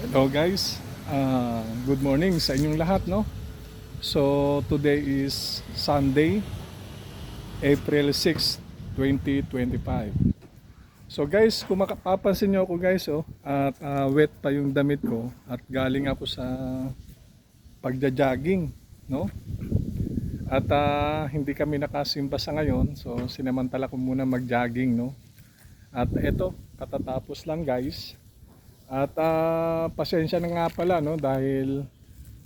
Hello guys, good morning sa inyong lahat, no? So today is Sunday, April 6, 2025. So guys, kung makapapansin nyo ako guys, at wet pa yung damit ko at galing ako sa pagja-jogging, no? At hindi kami nakasimba sa ngayon, so sinamantala ko muna mag-jogging, no? At eto, katatapos lang guys. At pasensya na nga pala, no, dahil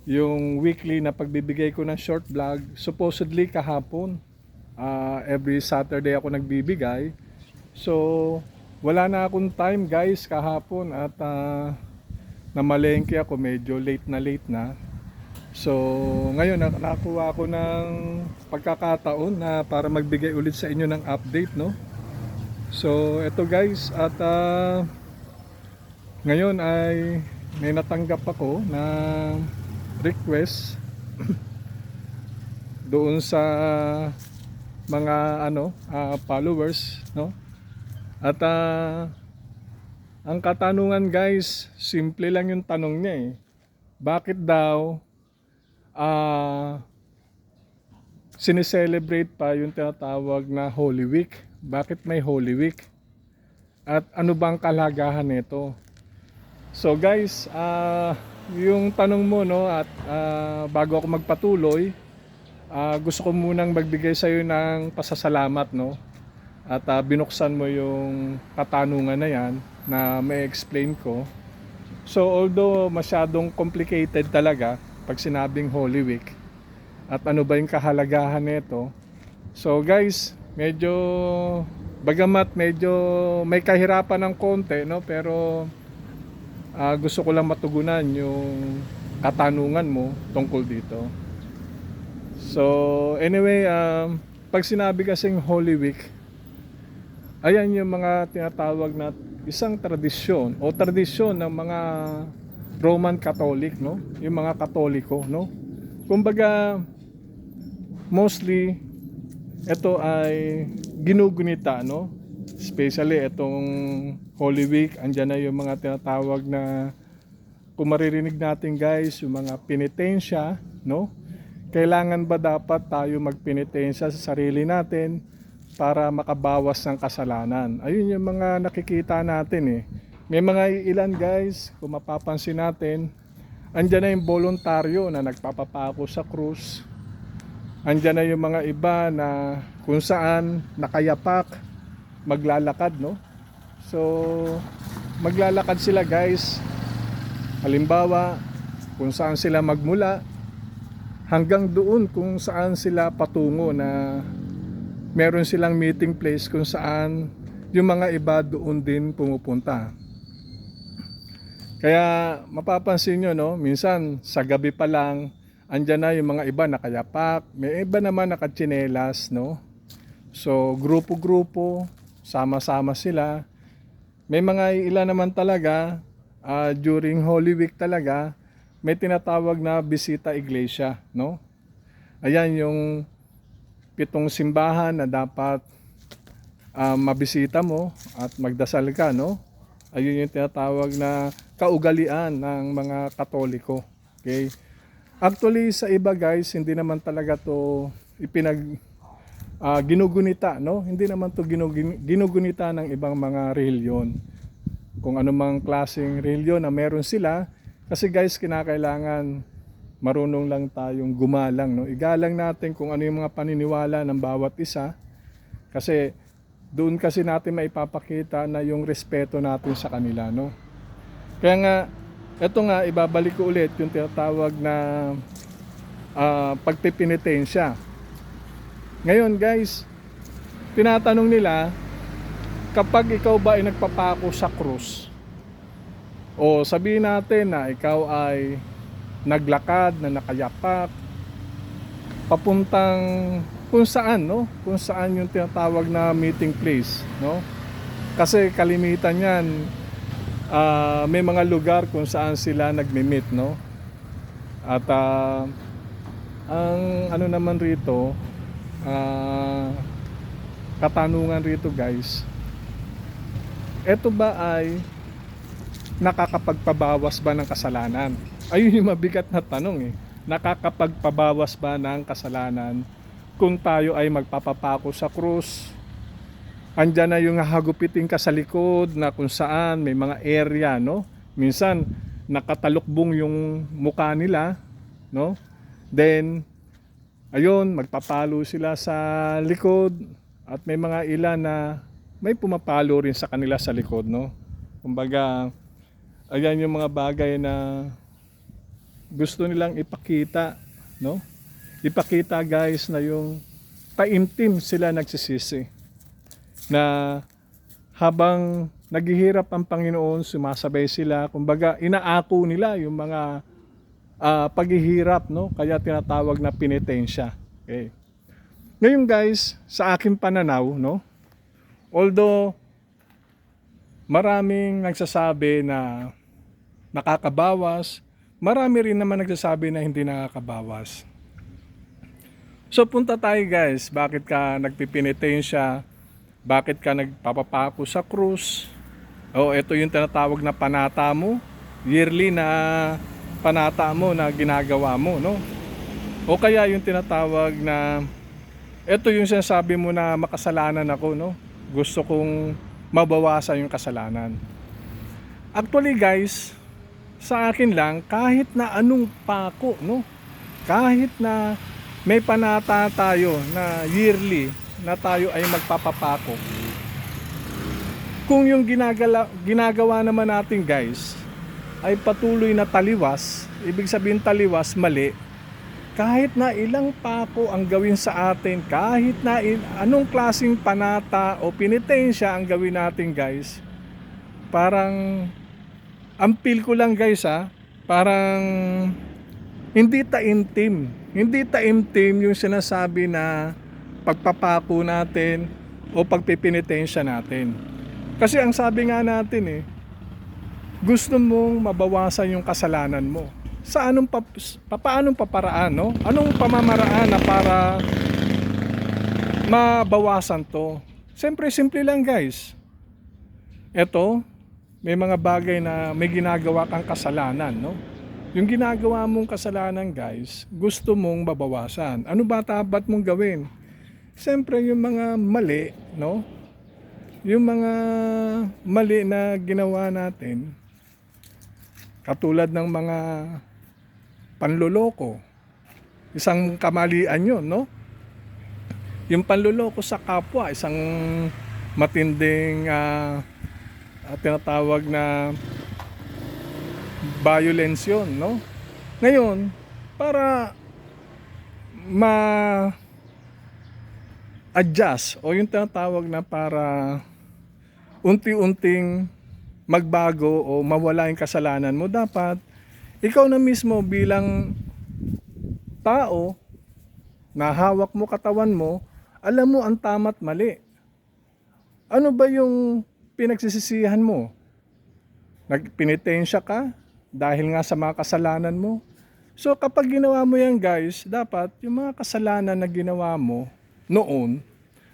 yung weekly na pagbibigay ko ng short vlog supposedly kahapon, every Saturday ako nagbibigay. So wala na akong time guys kahapon at namalengke ako, medyo late na. So ngayon nakakuha ako ng pagkakataon na para magbigay ulit sa inyo ng update, no. So eto guys, at ngayon ay may natanggap ako na request doon sa mga followers, no? At ang katanungan guys, simple lang yung tanong niya eh. Bakit daw sineselebrate pa yung tinatawag na Holy Week? Bakit may Holy Week? At ano bang kalagahan nito? So guys, yung tanong mo, no, at bago ako magpatuloy, gusto ko munang magbigay sa iyo ng pasasalamat, no. At binuksan mo yung katanungan na yan na may explain ko. So although masyadong complicated talaga pag sinabing Holy Week at ano ba yung kahalagahan nito. So guys, bagamat medyo may kahirapan ng konti, no, pero gusto ko lang matugunan yung katanungan mo tungkol dito. So anyway, pag sinabi kasing Holy Week, ayan yung mga tinatawag na isang tradisyon o tradisyon ng mga Roman Catholic, no? Yung mga Katoliko, no? Kumbaga mostly ito ay ginugunita, no? Especially itong Holy Week, andyan na yung mga tinatawag na, kung maririnig natin guys, yung mga penitensya, no? Kailangan ba dapat tayo magpenitensya sa sarili natin para makabawas ng kasalanan? Ayun yung mga nakikita natin eh. May mga ilan guys, kung mapapansin natin, andyan na yung voluntaryo na nagpapapako sa krus. Andyan na yung mga iba na kung saan nakayapak, maglalakad, no? So maglalakad sila guys, halimbawa kung saan sila magmula hanggang doon kung saan sila patungo, na meron silang meeting place kung saan yung mga iba doon din pumupunta. Kaya mapapansin nyo, no, minsan sa gabi pa lang andyan na yung mga iba nakayapak, may iba naman nakatsinelas, no? So grupo-grupo, sama-sama sila. May mga ilan naman talaga, during Holy Week talaga, may tinatawag na bisita iglesia, no? Ayan yung 7 simbahan na dapat mabisita mo at magdasal ka, no? Ayun yung tinatawag na kaugalian ng mga Katoliko. Okay? Actually sa iba guys, hindi naman talaga to ginugunita, no? Hindi naman to ginugunita ng ibang mga reliyon. Kung anumang klaseng reliyon na meron sila, kasi guys, kinakailangan marunong lang tayong gumalang, no? Igalang natin kung ano yung mga paniniwala ng bawat isa, kasi doon kasi natin maipapakita na yung respeto natin sa kanila, no? Kaya nga, eto nga, ibabalik ko ulit yung tinatawag na pagpipinitensya. Ngayon guys, tinatanong nila, kapag ikaw ba ay nagpapako sa krus, o sabihin natin na ikaw ay naglakad na nakayapak papuntang kung saan, no? Kung saan yung tinatawag na meeting place, no? Kasi kalimitan yan, may mga lugar kung saan sila nagmi-meet, no? At ang ano naman rito, katanungan rito guys, eto ba ay nakakapagpabawas ba ng kasalanan? Ayun yung mabigat na tanong eh. Nakakapagpabawas ba ng kasalanan kung tayo ay magpapapako sa krus? Andyan na yung hagupitin ka sa likod na kung saan may mga area, no? Minsan nakatalukbong yung mukha nila, no? Then ayun, magpapalo sila sa likod at may mga ilan na may pumapalo rin sa kanila sa likod, no? Kumbaga, ayan yung mga bagay na gusto nilang ipakita, no? Ipakita guys na yung taimtim sila nagsisisi. Na habang naghihirap ang Panginoon, sumasabay sila. Kumbaga, inaako nila yung mga paghihirap, no? Kaya tinatawag na penitensya. Okay. Ngayon guys, sa aking pananaw, no? Although maraming nagsasabi na nakakabawas, marami rin naman nagsasabi na hindi nakakabawas. So punta tayo guys, bakit ka nagpipinitensya? Bakit ka nagpapapako sa krus? O ito yung tinatawag na panata mo, yearly na panata mo na ginagawa mo, no? O kaya yung tinatawag na ito yung sinasabi mo na makasalanan ako, no? Gusto kong mabawasan yung kasalanan. Actually guys, sa akin lang, kahit na anong pako, no? Kahit na may panata tayo na yearly na tayo ay magpapapako. Kung yung ginagawa naman natin guys ay patuloy na taliwas, ibig sabihin taliwas, mali, kahit na ilang pako ang gawin sa atin, kahit na anong klaseng panata o penitensya ang gawin natin guys, parang ang feel ko lang guys parang hindi taimtim yung sinasabi na pagpapako natin o pagpipinitensya natin. Kasi ang sabi nga natin gusto mong mabawasan yung kasalanan mo. Sa paanong paparaan, no? Anong pamamaraan na para mabawasan to? Siyempre, simple lang guys. Ito, may mga bagay na may ginagawa kang kasalanan, no? Yung ginagawa mong kasalanan guys, gusto mong mabawasan. Ano ba dapat mong gawin? Siyempre yung mga mali, no? Yung mga mali na ginawa natin, katulad ng mga panloloko, isang kamalian yun, no? Yung panloloko sa kapwa, isang matinding tinatawag na violence yun, no? Ngayon, para adjust o yung tinatawag na para unti-unting magbago o mawala yung kasalanan mo, dapat ikaw na mismo bilang tao na hawak mo katawan mo, alam mo ang tama't mali. Ano ba yung pinagsisisihan mo? Nagpinitensya ka dahil nga sa mga kasalanan mo? So kapag ginawa mo yan guys, dapat yung mga kasalanan na ginawa mo noon,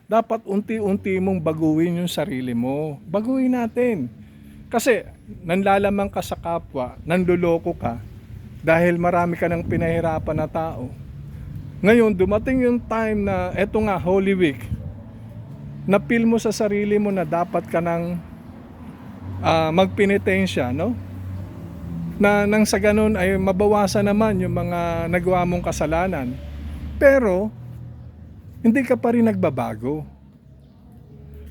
dapat unti-unti mong baguhin yung sarili mo. Baguhin natin. Kasi nanlalamang ka sa kapwa, nanloloko ka, dahil marami ka ng pinahirapan na tao. Ngayon, dumating yung time na, eto nga, Holy Week, na-feel mo sa sarili mo na dapat ka ng magpinitensya, no? Na nang sa ganun ay mabawasan naman yung mga nagawa mong kasalanan. Pero, hindi ka pa rin nagbabago.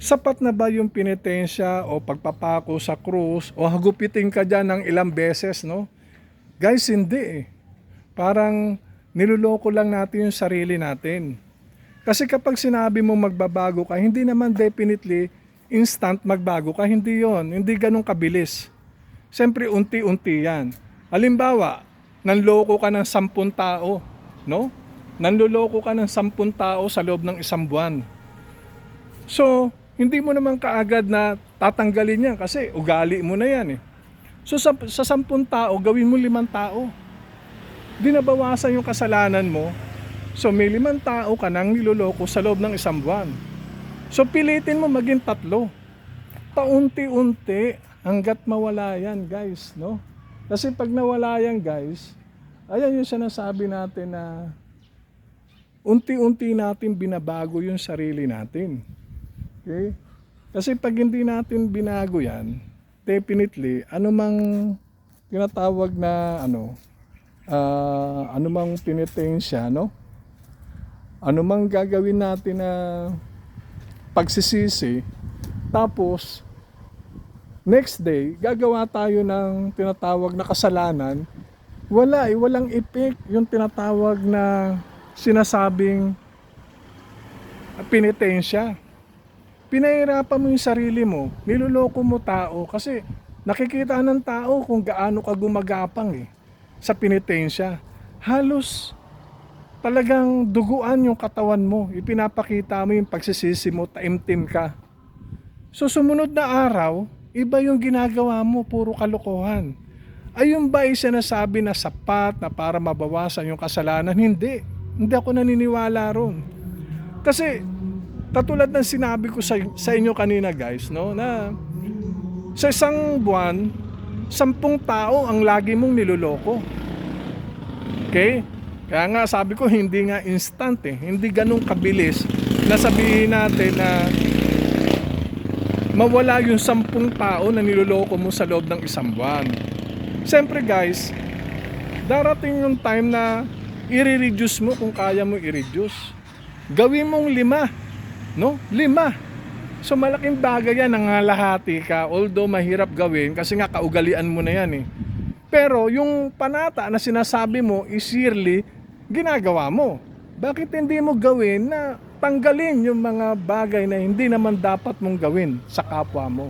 Sapat na ba yung penitensya o pagpapako sa krus o hagupitin ka dyan ng ilang beses, no? Guys, hindi Parang niloloko lang natin yung sarili natin. Kasi kapag sinabi mong magbabago ka, hindi naman definitely instant magbago ka. Hindi yon, hindi ganun kabilis. Siyempre unti-unti yan. Halimbawa, nanloko ka ng 10 tao, no? Nanloloko ka ng 10 tao sa loob ng 1 buwan. So, hindi mo naman kaagad na tatanggalin yan kasi ugali mo na yan . So, sa 10 tao, gawin mo 5 tao. Di nabawasan yung kasalanan mo. So, may 5 tao ka nang niloloko sa loob ng 1 buwan. So, pilitin mo maging 3. Paunti-unti, hanggat mawala yan, guys, no? Kasi pag nawala yan, guys, ayan yung sinasabi natin na unti-unti natin binabago yung sarili natin. Okay? Kasi pag hindi natin binago yan, definitely, anumang tinatawag na anumang pinitensya, no? Anumang gagawin natin na pagsisisi, tapos next day, gagawa tayo ng tinatawag na kasalanan, walang effect yung tinatawag na sinasabing penitensya. Pinahirapan mo yung sarili mo, niloloko mo tao kasi nakikita ng tao kung gaano ka gumagapang sa penitensya. Halos talagang duguan yung katawan mo, ipinapakita mo yung pagsisisi mo, taimtim ka. So sumunod na araw, iba yung ginagawa mo, puro kalokohan. Ayun ba ay sinasabi na sapat na para mabawasan yung kasalanan? Hindi ako naniniwala ron. Kasi katulad ng sinabi ko sa inyo kanina, guys, no, na sa isang buwan, 10 tao ang lagi mong niloloko. Okay? Kaya nga sabi ko, hindi nga instant hindi ganun kabilis na sabihin natin na mawala yung 10 tao na niloloko mo sa loob ng isang buwan. Siyempre, guys, darating yung time na i-reduce mo kung kaya mo i-reduce. Gawin mong 5, no? 5. So malaking bagay yan, nangalahati ka, although mahirap gawin kasi nga kaugalian mo na yan Pero yung panata na sinasabi mo is yearly, ginagawa mo. Bakit hindi mo gawin na tanggalin yung mga bagay na hindi naman dapat mong gawin sa kapwa mo?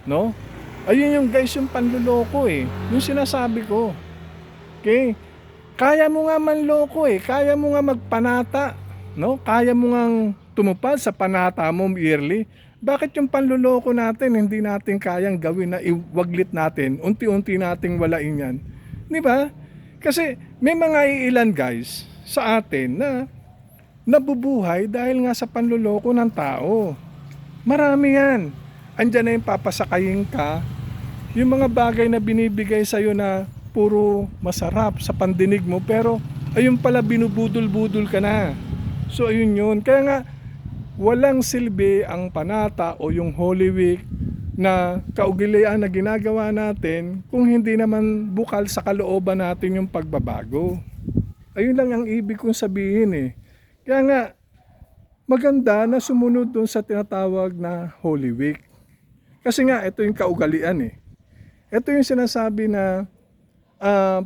No? Ayun yung guys, yung panluloko yung sinasabi ko. Okay? Kaya mo nga manloko kaya mo nga magpanata, no? Kaya mo nga tumupad sa panata mo yearly. Bakit yung panluloko natin hindi natin kayang gawin na iwaglit natin, unti-unti nating walain yan? Di ba? Kasi may mga iilan, guys, sa atin na nabubuhay dahil nga sa panluloko ng tao. Marami yan. Andyan na yung papasakayin ka, yung mga bagay na binibigay sa'yo na puro masarap sa pandinig mo, pero ayun pala binubudol-budol ka na. So ayun yun. Kaya nga walang silbi ang panata o yung Holy Week na kaugalian na ginagawa natin kung hindi naman bukal sa kalooban natin yung pagbabago. Ayun lang ang ibig kong sabihin Kaya nga maganda na sumunod dun sa tinatawag na Holy Week. Kasi nga ito yung kaugalian Ito yung sinasabi na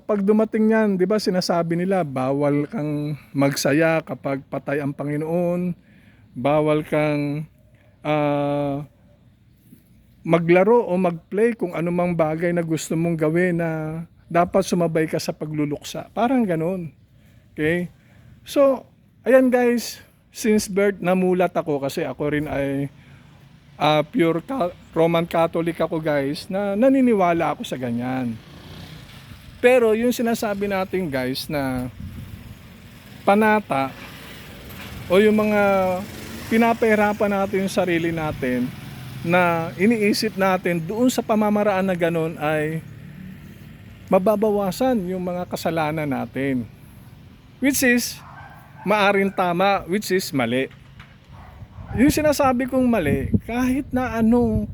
pag dumating yan, di ba sinasabi nila bawal kang magsaya kapag patay ang Panginoon, bawal kang maglaro o magplay kung anumang bagay na gusto mong gawin na dapat sumabay ka sa pagluluksa. Parang ganun. Okay? So, ayan guys, since birth namulat ako kasi ako rin ay pure Roman Catholic ako, guys, na naniniwala ako sa ganyan. Pero yung sinasabi natin, guys, na panata o yung mga pinapahirapan natin yung sarili natin na iniisip natin doon sa pamamaraan na ganun ay mababawasan yung mga kasalanan natin, which is maaring tama, which is mali. Yung sinasabi kong mali, kahit na anong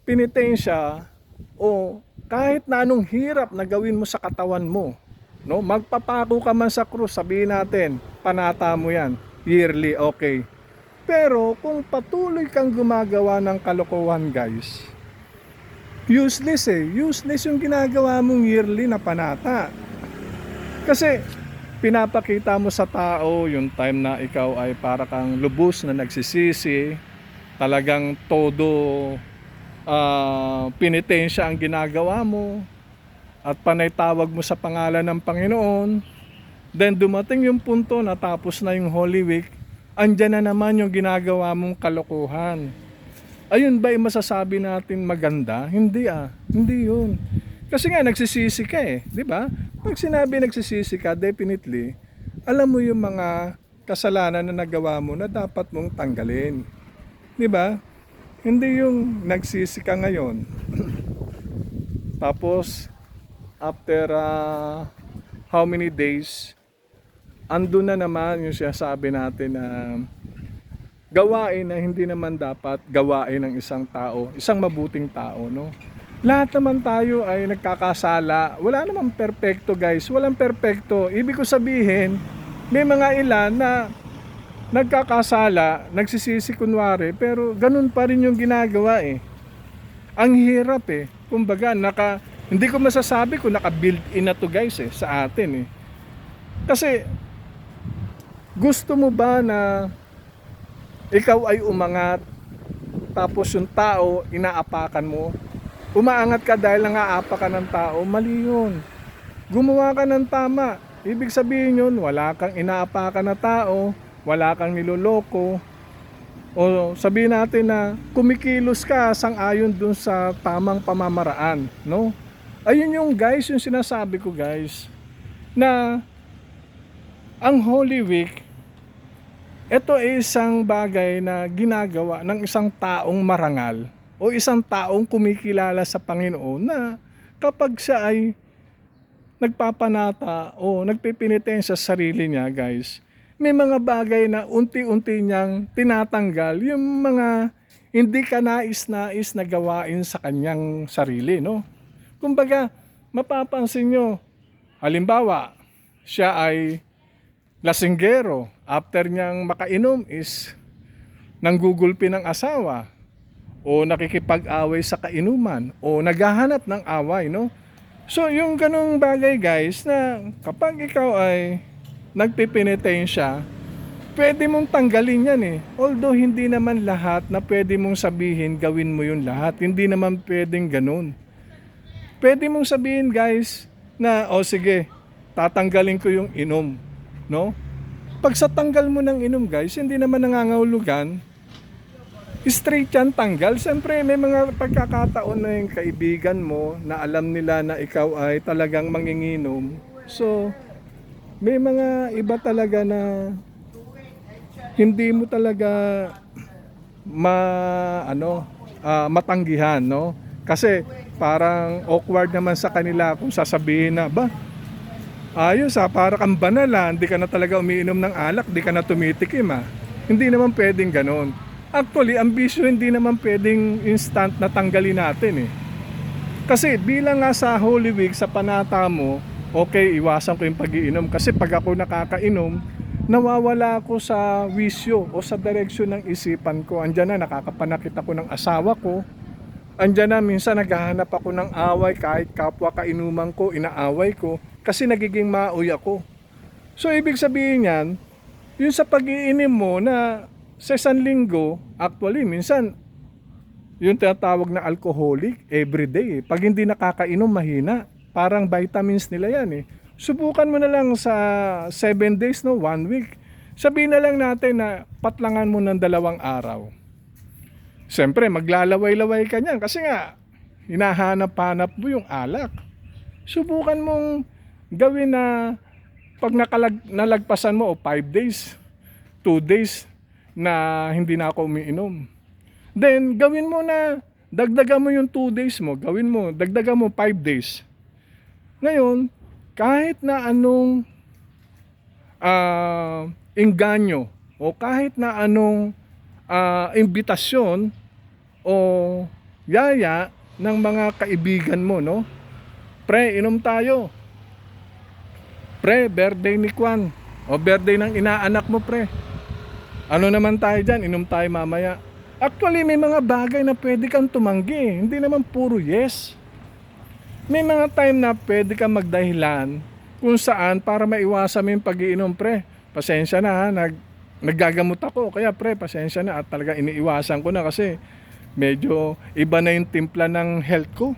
penitensya o kahit na anong hirap na gawin mo sa katawan mo, no, magpapako ka man sa krus, sabihin natin panata mo yan yearly, okay. Pero kung patuloy kang gumagawa ng kalokohan, guys, useless useless yung ginagawa mong yearly na panata. Kasi pinapakita mo sa tao yung time na ikaw ay para kang lubos na nagsisisi, talagang todo penitensya ang ginagawa mo at panay tawag mo sa pangalan ng Panginoon. Then dumating yung punto na tapos na yung Holy Week, andyan na naman yung ginagawa mong kalokohan. Ayun ba yung masasabi natin maganda? Hindi hindi yun. Kasi nga nagsisisi ka di ba? Pag sinabi nagsisisi ka, definitely, alam mo yung mga kasalanan na nagawa mo na dapat mong tanggalin. Di ba? Hindi yung nagsisi ka ngayon. Tapos, after how many days, andun na naman yung sinasabi natin na gawain na hindi naman dapat gawain ng isang tao, isang mabuting tao, no? Lahat naman tayo ay nagkakasala. Wala namang perpekto, guys. Walang perpekto. Ibig ko sabihin, may mga ilan na nagkakasala, nagsisisi kunwari, pero ganun pa rin yung ginagawa eh. Ang hirap eh. Kumbaga, hindi ko masasabi kung naka-build in na to, guys, eh, sa atin eh. Kasi, gusto mo ba na ikaw ay umangat, tapos yung tao, inaapakan mo? Umaangat ka dahil nangaapak ka ng tao? Mali yun. Gumawa ka ng tama. Ibig sabihin yun, wala kang inaapakan na tao, wala kang niloloko, o sabihin natin na kumikilos ka sang-ayon dun sa tamang pamamaraan, no? Ayun yung guys, yung sinasabi ko, guys, na ang Holy Week, ito ay isang bagay na ginagawa ng isang taong marangal o isang taong kumikilala sa Panginoon na kapag siya ay nagpapanata o nagpipinitensya sa sarili niya, guys, may mga bagay na unti-unti niyang tinatanggal yung mga hindi ka nais-nais na gawain sa kanyang sarili, no? Kumbaga, mapapansin nyo, halimbawa, siya ay lasinggero, after niyang makainom is nanggugulpi ng asawa, o nakikipag-away sa kainuman, o naghahanap ng away, no? So, yung ganung bagay, guys, na kapag ikaw ay nagpipinitensya, pwede mong tanggalin yan eh. Although hindi naman lahat na pwede mong sabihin, gawin mo yun lahat. Hindi naman pwedeng ganun. Pwede mong sabihin, guys, na sige, tatanggalin ko yung inom, no? Pag sa tanggal mo ng inom, guys, hindi naman nangangahulugan, straight yan tanggal. Siyempre, may mga pagkakataon na yung kaibigan mo na alam nila na ikaw ay talagang manginginom. So, may mga iba talaga na hindi mo talaga matanggihan, no? Kasi parang awkward naman sa kanila kung sasabihin na, ayos para kang banal hindi ka na talaga umiinom ng alak, di ka na tumitikim Hindi naman pwedeng ganon. Actually, ang bisyo hindi naman pwedeng instant na tanggalin natin eh. Kasi bilang nga sa Holy Week, sa panata mo, okay, iwasan ko yung pag-iinom. Kasi pag ako nakakainom, nawawala ako sa wisyo o sa direksyon ng isipan ko. Andyan na, nakakapanakit ako ng asawa ko. Andyan na, minsan naghahanap ako ng away kahit kapwa kainuman ko, inaaway ko. Kasi nagiging mauy ako. So, ibig sabihin yan, yung sa pag-iinom mo na sa isang linggo, actually, minsan, yung tinatawag na alcoholic, everyday. Pag hindi nakakainom, mahina. Parang vitamins nila yan eh. Subukan mo na lang sa 7 days, no, 1 week. Sabihin na lang natin na patlangan mo ng 2 araw. Siyempre, maglalaway-laway ka niyan kasi nga, hinahanap-hanap mo yung alak. Subukan mong gawin na pag nalagpasan mo 5 days, 2 days na hindi na ako umiinom. Then, gawin mo na, dagdagan mo yung 2 days mo, dagdagan mo 5 days. Ngayon, kahit na anong engganyo o kahit na anong imbitasyon o yaya ng mga kaibigan mo, no? Pre, inom tayo. Pre, birthday ni Kwan. O birthday ng inaanak mo, pre. Ano naman tayo dyan? Inom tayo mamaya. Actually, may mga bagay na pwede kang tumanggi. Hindi naman puro yes. May mga time na pwede kang magdahilan kung saan para maiwasan mo yung pag-iinom, pre. Pasensya na naggagamot ako. Kaya pre, pasensya na at talaga iniiwasan ko na kasi medyo iba na yung timpla ng health ko.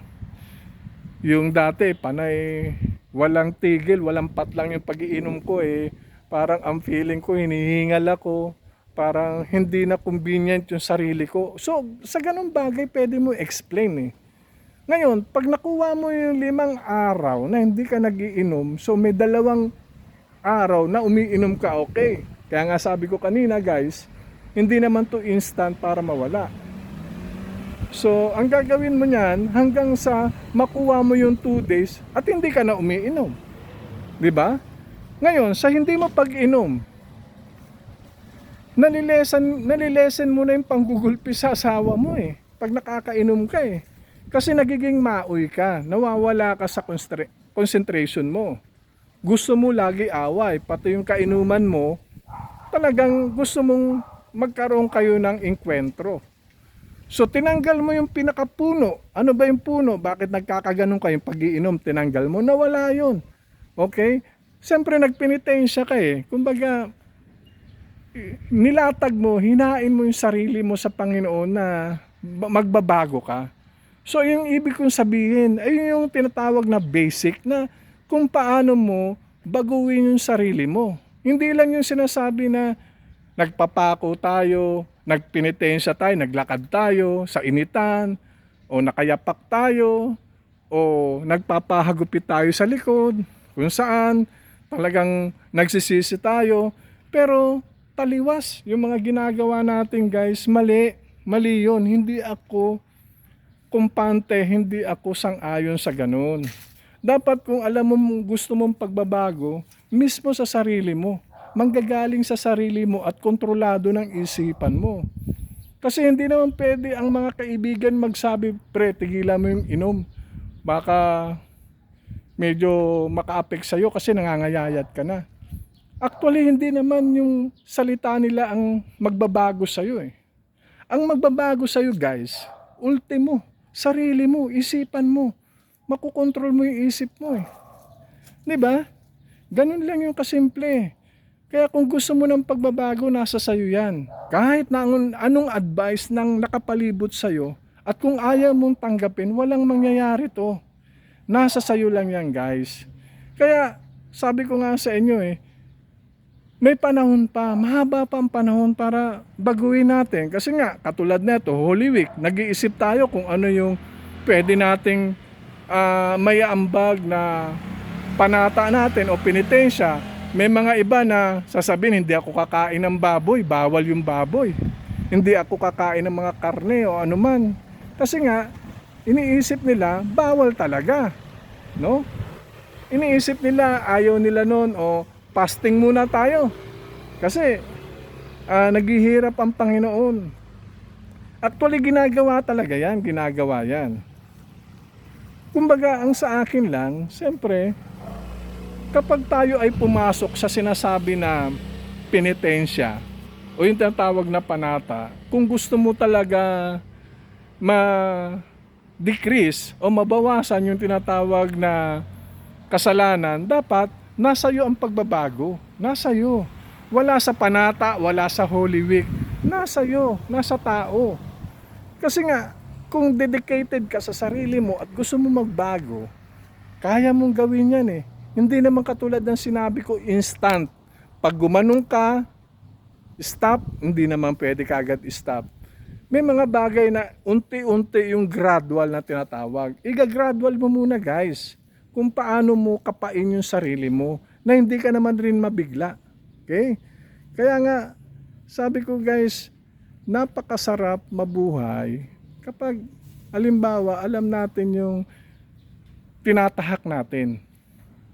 Yung dati, panay walang tigil, walang patlang yung pag-iinom ko eh. Parang ang feeling ko, hinihingal ako. Parang hindi na convenient yung sarili ko. So, sa ganung bagay, pwede mo explain eh. Ngayon, pag nakuha mo yung 5 araw na hindi ka nagiinom, so may 2 araw na umiinom ka, okay. Kaya nga sabi ko kanina, guys, hindi naman to instant para mawala. So, ang gagawin mo niyan hanggang sa makuha mo yung 2 days at hindi ka na umiinom. 'Di ba? Ngayon, sa hindi mo pag-inom, nalilesen mo na yung panggugulpi sa asawa mo eh. Pag nakakainom ka eh. Kasi nagiging maoy ka, nawawala ka sa concentration mo. Gusto mo lagi away, pati yung kainuman mo, talagang gusto mong magkaroon kayo ng enkwentro. So tinanggal mo yung pinakapuno. Ano ba yung puno? Bakit nagkakaganon kayong pag-iinom? Tinanggal mo, nawala yun. Okay? Siyempre nagpenitensya ka eh. Kumbaga, nilatag mo, hinain mo yung sarili mo sa Panginoon na magbabago ka. So yung ibig kong sabihin, ay yung tinatawag na basic na kung paano mo baguhin yung sarili mo. Hindi lang yung sinasabi na nagpapako tayo, nagpenitensya tayo, naglakad tayo sa initan, o nakayapak tayo, o nagpapahagupit tayo sa likod, kung saan talagang nagsisisi tayo. Pero taliwas yung mga ginagawa natin guys, mali yun. Hindi ako kumpante, hindi ako sang-ayon sa ganun. Dapat kung alam mo gusto mong pagbabago, mismo sa sarili mo, manggagaling sa sarili mo at kontrolado ng isipan mo. Kasi hindi naman pwede ang mga kaibigan magsabi, pre, tigilan mo yung inom. Baka medyo maka-affect sa'yo kasi nangangayayat ka na. Actually, hindi naman yung salita nila ang magbabago sa'yo eh. Ang magbabago sa'yo guys, ultimo, sarili mo, isipan mo. Makukontrol mo yung isip mo eh. 'Di ba? Ganun lang yung kasimple. Kaya kung gusto mo ng pagbabago, nasa sayo yan. Kahit na anong advice ng nakapalibot sa'yo, at kung ayaw mong tanggapin, walang mangyayari to. Nasa sayo lang yan guys. Kaya sabi ko nga sa inyo eh, may panahon pa, mahaba pa ang panahon para baguhin natin. Kasi nga, katulad nito, Holy Week, nag-iisip tayo kung ano yung pwede nating may ambag na panata natin o penitensya. May mga iba na sasabihin, hindi ako kakain ng baboy, bawal yung baboy. Hindi ako kakain ng mga karne o anuman. Kasi nga, iniisip nila, bawal talaga. No? Iniisip nila, ayaw nila nun, o fasting muna tayo. Kasi, naghihirap ang Panginoon. Actually, ginagawa talaga yan, ginagawa yan. Kumbaga, ang sa akin lang, siyempre, kapag tayo ay pumasok sa sinasabi na penitensya o yung tinatawag na panata, kung gusto mo talaga ma-decrease o mabawasan yung tinatawag na kasalanan, dapat nasa iyo ang pagbabago. Nasa iyo. Wala sa panata, wala sa Holy Week. Nasa iyo, nasa tao. Kasi nga, kung dedicated ka sa sarili mo at gusto mo magbago, kaya mong gawin yan eh. Hindi naman katulad ng sinabi ko, instant. Pag gumanong ka, stop, hindi naman pwede kagad stop. May mga bagay na unti-unti yung gradual na tinatawag. Iga-gradual mo muna guys, kung paano mo kapain yung sarili mo, na hindi ka naman rin mabigla. Okay? Kaya nga, sabi ko guys, napakasarap mabuhay kapag, halimbawa, alam natin yung tinatahak natin.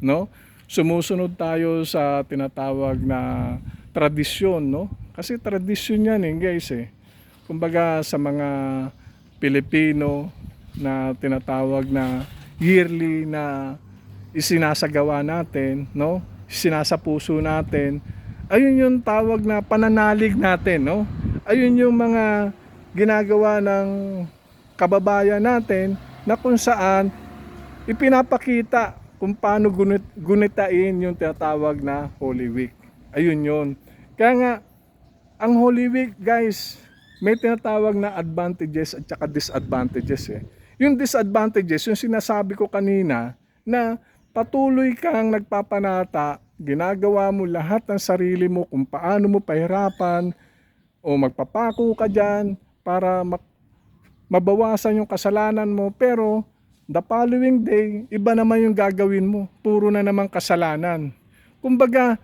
No? Sumusunod tayo sa tinatawag na tradisyon, no? Kasi tradisyon yan guys eh. Kumbaga sa mga Pilipino na tinatawag na yearly na isinasagawa natin, no? Sinasapuso natin. Ayun yung tawag na pananalig natin, no? Ayun yung mga ginagawa ng kababayan natin na kung saan ipinapakita kung paano gunitain yung tinatawag na Holy Week. Ayun yun. Kaya nga, ang Holy Week, guys, may tinatawag na advantages at saka disadvantages eh. Yung disadvantages, yung sinasabi ko kanina, na patuloy kang nagpapanata, ginagawa mo lahat ng sarili mo kung paano mo pahirapan, o magpapako ka dyan para mabawasan yung kasalanan mo, pero the following day, iba naman yung gagawin mo. Puro na naman kasalanan. Kumbaga,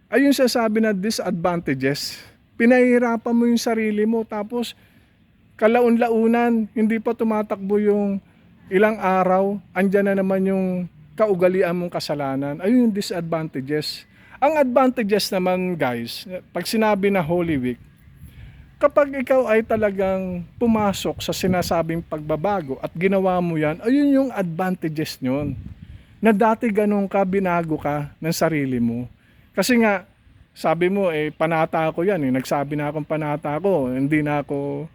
ayun siya sabi na disadvantages. Pinahihirapan mo yung sarili mo, tapos kalaun-launan, hindi pa tumatakbo yung ilang araw, andyan na naman yung kaugalian mong kasalanan. Ayun yung disadvantages. Ang advantages naman guys, pag sinabi na Holy Week, kapag ikaw ay talagang pumasok sa sinasabing pagbabago at ginawa mo yan, ayun yung advantages nyon. Na dati ganun ka, binago ka ng sarili mo. Kasi nga, sabi mo, panata ako yan. Nagsabi na akong panata ako. Hindi na ako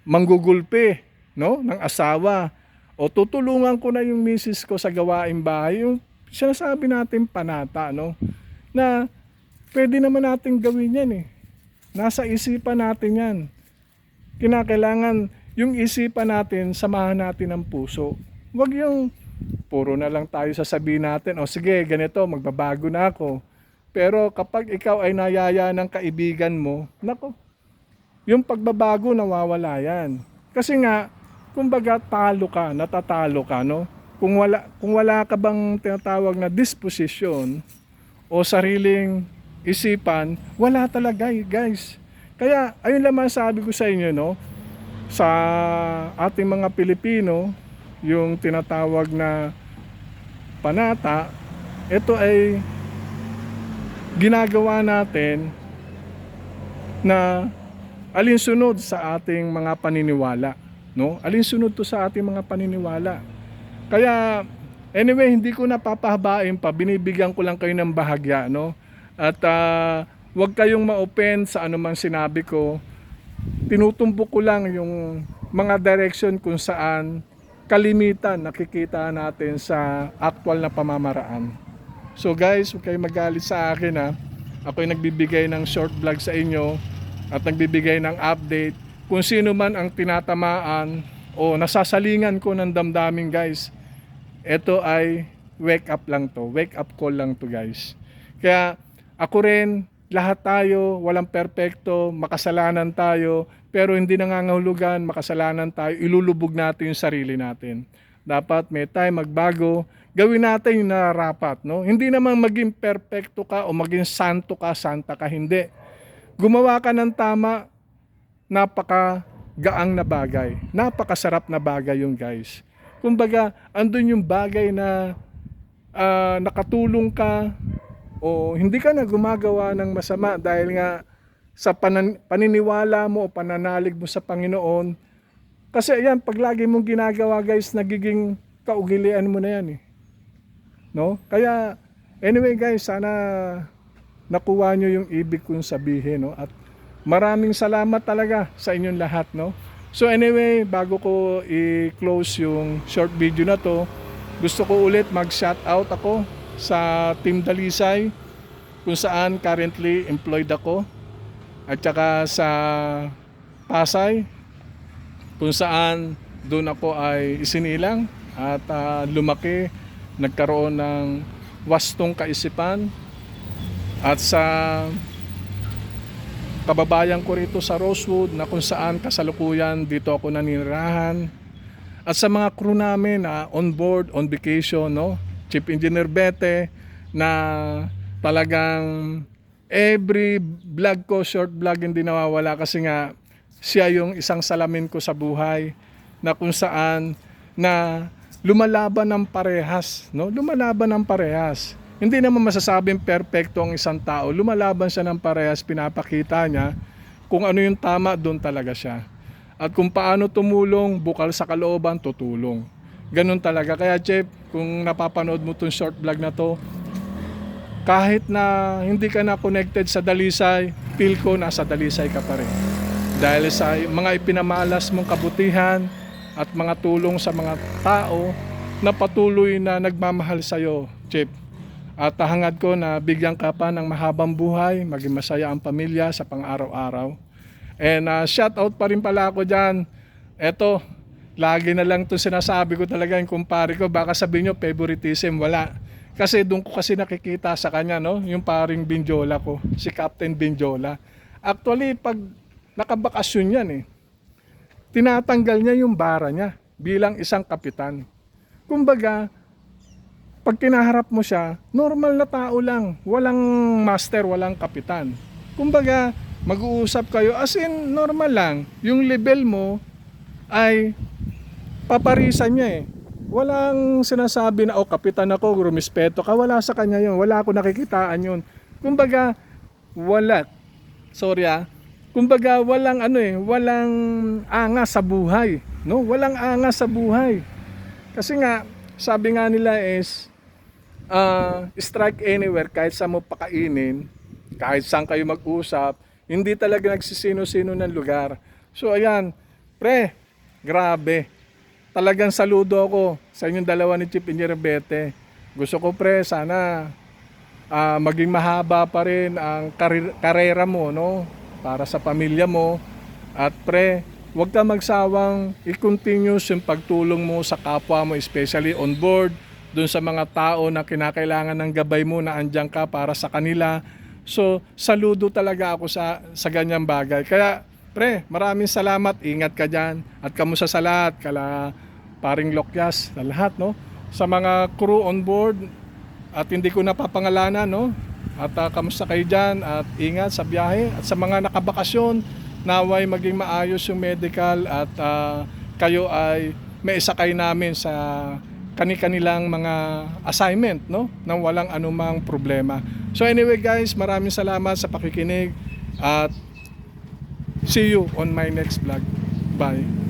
manggugulpi, no, ng asawa. O tutulungan ko na yung misis ko sa gawaing bahay. Yung sinasabi natin panata, no, na pwede naman natin gawin yan Nasa isipan natin yan. Kinakailangan yung isipan natin, samahan natin ang puso. Huwag yung puro na lang tayo sasabihin natin, o sige, ganito, magbabago na ako. Pero kapag ikaw ay nayaya ng kaibigan mo, nako, yung pagbabago nawawala yan. Kasi nga, kumbaga talo ka, natatalo ka, no? Kung wala ka bang tinatawag na disposition o sariling isipan, wala talaga guys. Kaya ayun lamang sabi ko sa inyo, no, sa ating mga Pilipino, yung tinatawag na panata, ito ay ginagawa natin na alinsunod sa ating mga paniniwala, no? Alinsunod to sa ating mga paniniwala. Kaya anyway, hindi ko napapahabain pa, binibigyan ko lang kayo ng bahagya, no? At huwag kayong ma-offend sa anumang sinabi ko. Tinutumbok ko lang yung mga direction kung saan kalimitan nakikita natin sa actual na pamamaraan. So guys, huwag kayong magalit sa akin Ako'y nagbibigay ng short vlog sa inyo at nagbibigay ng update. Kung sino man ang tinatamaan o nasasalingan ko ng damdamin guys, ito ay wake up lang to. Wake up call lang to guys. Kaya ako rin, lahat tayo, walang perpekto, makasalanan tayo, pero hindi nangangahulugan, makasalanan tayo, ilulubog natin yung sarili natin. Dapat may time magbago, gawin natin yung nararapat, no? Hindi naman maging perpekto ka o maging santo ka, santa ka, hindi. Gumawa ka ng tama, napakagaang na bagay, napakasarap na bagay yung guys. Kumbaga, andun yung bagay na nakatulong ka, o hindi ka na gumagawa ng masama dahil nga sa paniniwala mo o pananalig mo sa Panginoon. Kasi ayan, pag lagi mong ginagawa guys, nagiging kaugilian mo na yan no? Kaya anyway guys, sana nakuha nyo yung ibig kong sabihin, no? At maraming salamat talaga sa inyong lahat, no? So anyway, bago ko i-close yung short video na to, gusto ko ulit mag-shoutout ako sa Team Dalisay, kung saan currently employed ako, at saka sa Pasay, kung saan doon ako ay isinilang at lumaki, nagkaroon ng wastong kaisipan. At sa kababayan ko rito sa Rosewood, na kung saan kasalukuyan dito ako naninirahan, at sa mga crew namin on board, on vacation, no? Chief Engineer Bete, na talagang every vlog ko, short vlog, hindi nawawala kasi nga siya yung isang salamin ko sa buhay, na kung saan na lumalaban ng parehas, no? Lumalaban ng parehas. Hindi naman masasabing perfecto ang isang tao. Lumalaban siya ng parehas, pinapakita niya kung ano yung tama, doon talaga siya. At kung paano tumulong, bukal sa kalooban, tutulong. Ganun talaga. Kaya Chef, kung napapanood mo itong short vlog na to, kahit na hindi ka na connected sa Dalisay, feel ko nasa Dalisay ka pa rin. Dahil sa mga ipinamalas mong kabutihan at mga tulong sa mga tao na patuloy na nagmamahal sa iyo, Chef. At hangad ko na bigyan ka pa ng mahabang buhay, maging masaya ang pamilya sa pang-araw-araw. And shout out pa rin pala ako dyan. Eto, lagi na lang ito sinasabi ko talaga yung kumpare ko. Baka sabihin nyo, favoritism, wala. Kasi doon ko kasi nakikita sa kanya, no? Yung paring Binjola ko, si Captain Binjola. Actually, pag nakabakasyon yan tinatanggal niya yung bara niya bilang isang kapitan. Kumbaga, pag kinaharap mo siya, normal na tao lang. Walang master, walang kapitan. Kumbaga, mag-uusap kayo as in normal lang. Yung level mo, ay paparisan niya eh. Walang sinasabi na, oh kapitan ako, rumispeto ka. Wala sa kanya yun. Wala ako nakikitaan yun. Kumbaga, wala. Sorry Kumbaga, walang walang angas sa buhay. No? Walang angas sa buhay. Kasi nga, sabi nga nila is, strike anywhere, kahit saan mo pakainin, kahit saan kayo mag-usap, hindi talaga nagsisino-sino ng lugar. So ayan, pre, grabe. Talagang saludo ako sa inyong dalawa ni Chief Engineer Bete. Gusto ko pre, sana maging mahaba pa rin ang karera mo, no? Para sa pamilya mo. At pre, huwag ka magsawang i-continuous yung pagtulong mo sa kapwa mo, especially on board, dun sa mga tao na kinakailangan ng gabay mo na andyan ka para sa kanila. So, saludo talaga ako sa ganyang bagay. Kaya, pre, maraming salamat. Ingat ka dyan. At kamusta sa lahat? Kala paring Lokyas, sa lahat, no? Sa mga crew on board, at hindi ko napapangalanan, no? At kamusta kayo dyan? At ingat sa biyahe. At sa mga nakabakasyon, naway maging maayos yung medical at kayo ay maisakay namin sa kani-kanilang mga assignment, no? Nang walang anumang problema. So anyway guys, maraming salamat sa pakikinig at see you on my next vlog. Bye.